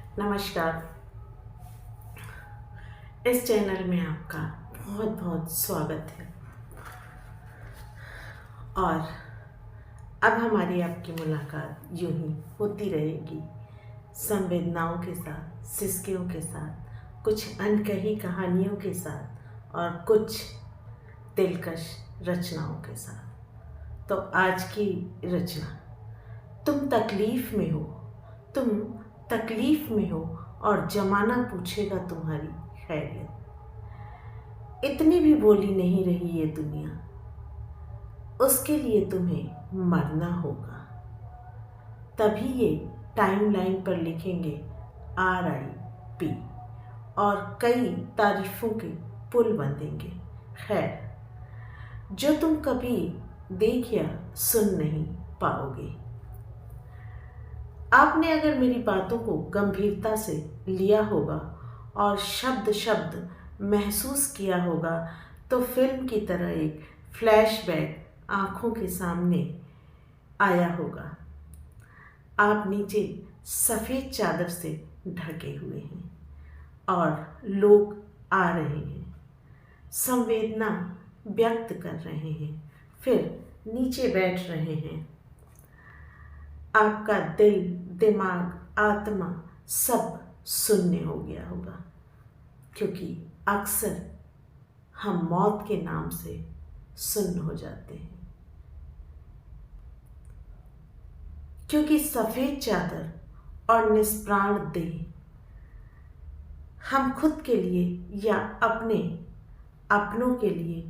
नमस्कार। इस चैनल में आपका बहुत बहुत स्वागत है। और अब हमारी आपकी मुलाकात यूं ही होती रहेगी, संवेदनाओं के साथ, सिसकियों के साथ, कुछ अनकही कहानियों के साथ और कुछ दिलकश रचनाओं के साथ। तो आज की रचना, तुम तकलीफ में हो, तुम तकलीफ में हो और जमाना पूछेगा तुम्हारी खैरियत। इतनी भी बोली नहीं रही ये दुनिया, उसके लिए तुम्हें मरना होगा। तभी ये टाइमलाइन पर लिखेंगे RIP और कई तारीफों के पुल बंधेंगे। खैर, जो तुम कभी देख या सुन नहीं पाओगे। आपने अगर मेरी बातों को गंभीरता से लिया होगा और शब्द शब्द महसूस किया होगा तो फिल्म की तरह एक फ्लैशबैक आंखों के सामने आया होगा। आप नीचे सफ़ेद चादर से ढके हुए हैं और लोग आ रहे हैं, संवेदना व्यक्त कर रहे हैं, फिर नीचे बैठ रहे हैं। आपका दिल, दिमाग, आत्मा सब शून्य हो गया होगा, क्योंकि अक्सर हम मौत के नाम से सुन्न हो जाते हैं। क्योंकि सफ़ेद चादर और निष्प्राण देह हम खुद के लिए या अपने अपनों के लिए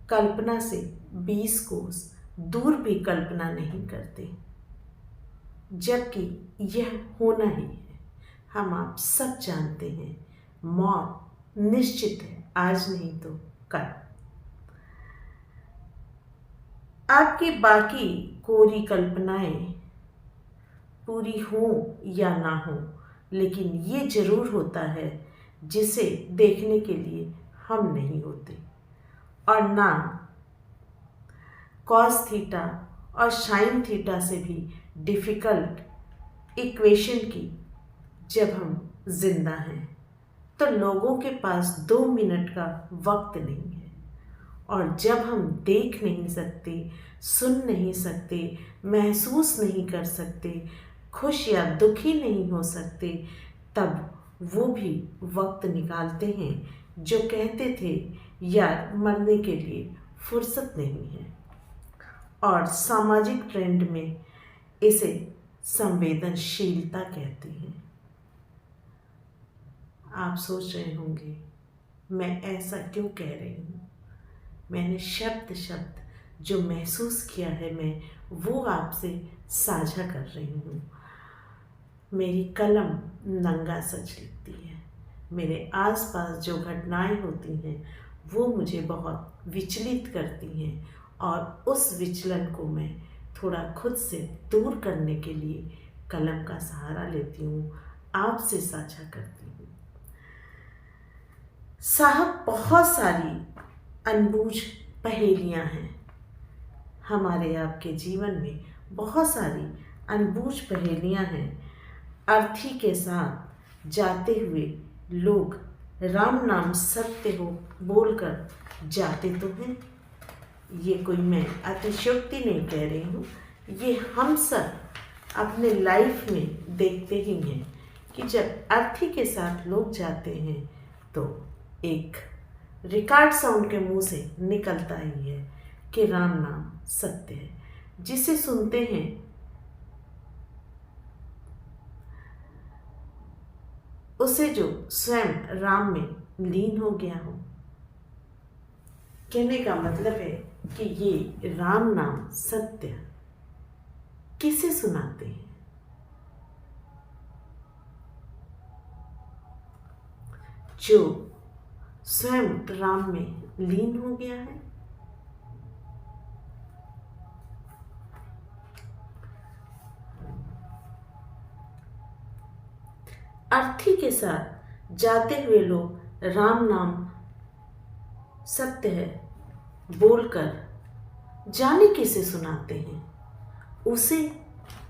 कल्पना से 20 कोस दूर भी कल्पना नहीं करते, जबकि यह होना ही है। हम आप सब जानते हैं, मौत निश्चित है, आज नहीं तो कल। आपकी बाकी कोरी कल्पनाएं पूरी हों या ना हो, लेकिन ये जरूर होता है जिसे देखने के लिए हम नहीं होते। और ना कॉस थीटा और साइन थीटा से भी डिफ़िकल्ट इक्वेशन की जब हम जिंदा हैं तो लोगों के पास 2 मिनट का वक्त नहीं है। और जब हम देख नहीं सकते, सुन नहीं सकते, महसूस नहीं कर सकते, खुश या दुखी नहीं हो सकते, तब वो भी वक्त निकालते हैं जो कहते थे यार मरने के लिए फुर्सत नहीं है। और सामाजिक ट्रेंड में इसे संवेदनशीलता कहते हैं। आप सोच रहे होंगे मैं ऐसा क्यों कह रही हूँ। मैंने शब्द शब्द जो महसूस किया है मैं वो आपसे साझा कर रही हूँ। मेरी कलम नंगा सच लिखती है। मेरे आसपास जो घटनाएं होती हैं वो मुझे बहुत विचलित करती हैं और उस विचलन को मैं थोड़ा खुद से दूर करने के लिए कलम का सहारा लेती हूँ, आपसे साझा करती हूँ। साहब, बहुत सारी अनबूझ पहेलियाँ हैं हमारे आपके जीवन में, बहुत सारी अनबूझ पहेलियाँ हैं। अर्थी के साथ जाते हुए लोग राम नाम सत्य हो बोलकर जाते तो हैं। ये कोई मैं अतिशयोक्ति नहीं कह रही हूँ, ये हम सब अपने लाइफ में देखते ही हैं कि जब अर्थी के साथ लोग जाते हैं तो एक रिकॉर्ड साउंड के मुंह से निकलता ही है कि राम नाम सत्य है। जिसे सुनते हैं उसे जो स्वयं राम में लीन हो गया हो। कहने का मतलब है कि ये राम नाम सत्य किसे सुनाते हैं? जो स्वयं राम में लीन हो गया है। अर्थी के साथ जाते हुए लोग राम नाम सत्य है बोलकर जाने किसे सुनाते हैं? उसे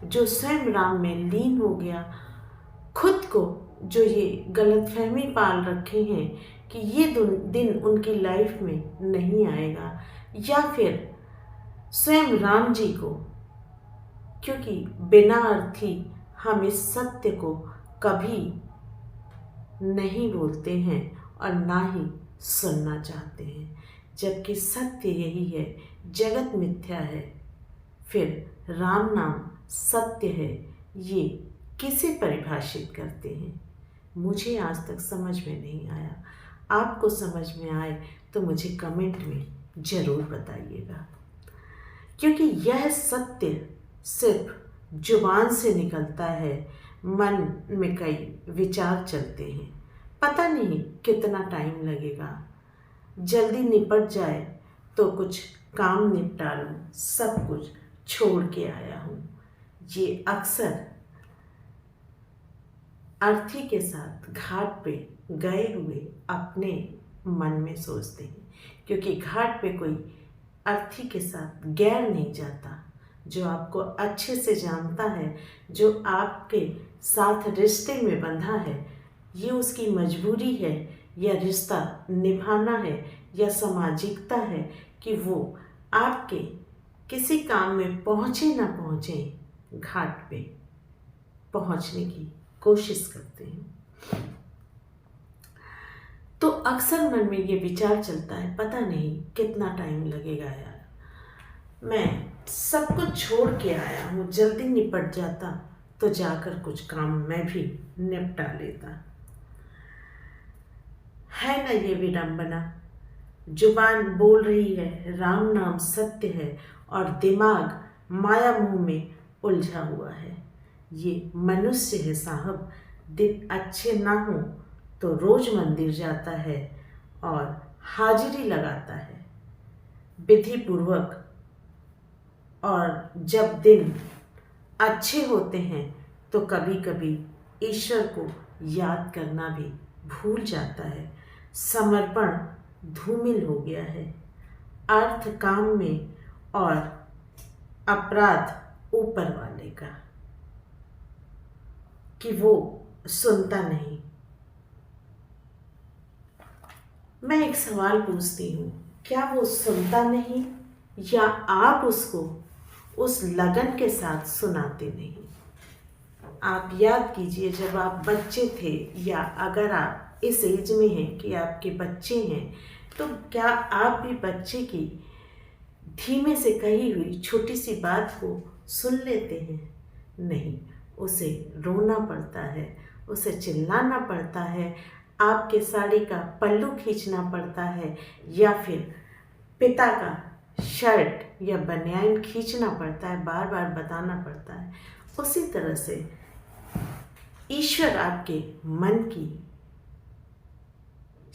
जो स्वयं राम में लीन हो गया खुद को जो ये गलतफहमी पाल रखे हैं कि ये दिन उनकी लाइफ में नहीं आएगा, या फिर स्वयं राम जी को, क्योंकि बिना अर्थी हम इस सत्य को कभी नहीं बोलते हैं और ना ही सुनना चाहते हैं, जबकि सत्य यही है, जगत मिथ्या है, फिर राम नाम सत्य है, ये किसे परिभाषित करते हैं? मुझे आज तक समझ में नहीं आया। आपको समझ में आए तो मुझे कमेंट में ज़रूर बताइएगा, क्योंकि यह सत्य सिर्फ जुबान से निकलता है, मन में कई विचार चलते हैं। पता नहीं कितना टाइम लगेगा, जल्दी निपट जाए तो कुछ काम निपटा लूँ, सब कुछ छोड़ के आया हूँ। ये अक्सर अर्थी के साथ घाट पे गए हुए अपने मन में सोचते हैं, क्योंकि घाट पे कोई अर्थी के साथ गैर नहीं जाता। जो आपको अच्छे से जानता है, जो आपके साथ रिश्ते में बंधा है, ये उसकी मजबूरी है या रिश्ता निभाना है या सामाजिकता है कि वो आपके किसी काम में पहुँचे ना पहुँचे, घाट पे पहुँचने की कोशिश करते हैं। तो अक्सर मन में ये विचार चलता है, पता नहीं कितना टाइम लगेगा यार, मैं सब कुछ छोड़ के आया हूँ, जल्दी निपट जाता तो जाकर कुछ काम मैं भी निपटा लेता। है ना ये विडंबना? जुबान बोल रही है राम नाम सत्य है और दिमाग माया मोह में उलझा हुआ है। ये मनुष्य है साहब, दिन अच्छे ना हो तो रोज मंदिर जाता है और हाजिरी लगाता है विधि पूर्वक, और जब दिन अच्छे होते हैं तो कभी कभी ईश्वर को याद करना भी भूल जाता है। समर्पण धूमिल हो गया है, अर्थ काम में और अपराध ऊपर वाले का, कि वो सुनता नहीं। मैं एक सवाल पूछती हूँ, क्या वो सुनता नहीं या आप उसको उस लगन के साथ सुनाते नहीं? आप याद कीजिए, जब आप बच्चे थे या अगर आप इस एज में हैं कि आपके बच्चे हैं, तो क्या आप भी बच्चे की धीमे से कही हुई छोटी सी बात को सुन लेते हैं? नहीं, उसे रोना पड़ता है, उसे चिल्लाना पड़ता है, आपके साड़ी का पल्लू खींचना पड़ता है, या फिर पिता का शर्ट या बनियान खींचना पड़ता है, बार बार बताना पड़ता है। उसी तरह से ईश्वर आपके मन की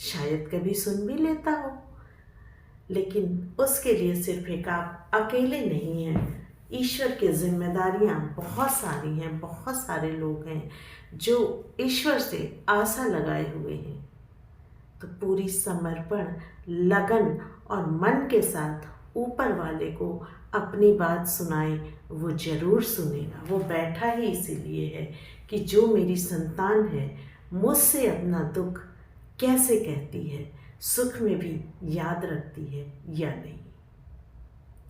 शायद कभी सुन भी लेता हो, लेकिन उसके लिए सिर्फ एक आप अकेले नहीं हैं। ईश्वर की जिम्मेदारियां बहुत सारी हैं, बहुत सारे लोग हैं जो ईश्वर से आशा लगाए हुए हैं। तो पूरी समर्पण, लगन और मन के साथ ऊपर वाले को अपनी बात सुनाए, वो जरूर सुनेगा। वो बैठा ही इसीलिए है कि जो मेरी संतान है मुझसे अपना दुख कैसे कहती है, सुख में भी याद रखती है या नहीं।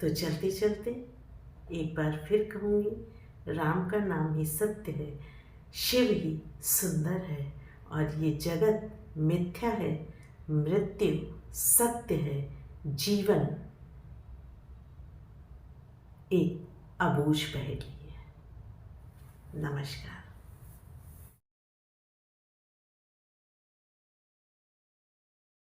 तो चलते चलते एक बार फिर कहूँगी, राम का नाम ही सत्य है, शिव ही सुंदर है, और ये जगत मिथ्या है, मृत्यु सत्य है, जीवन एक अबूझ पहेली है। नमस्कार।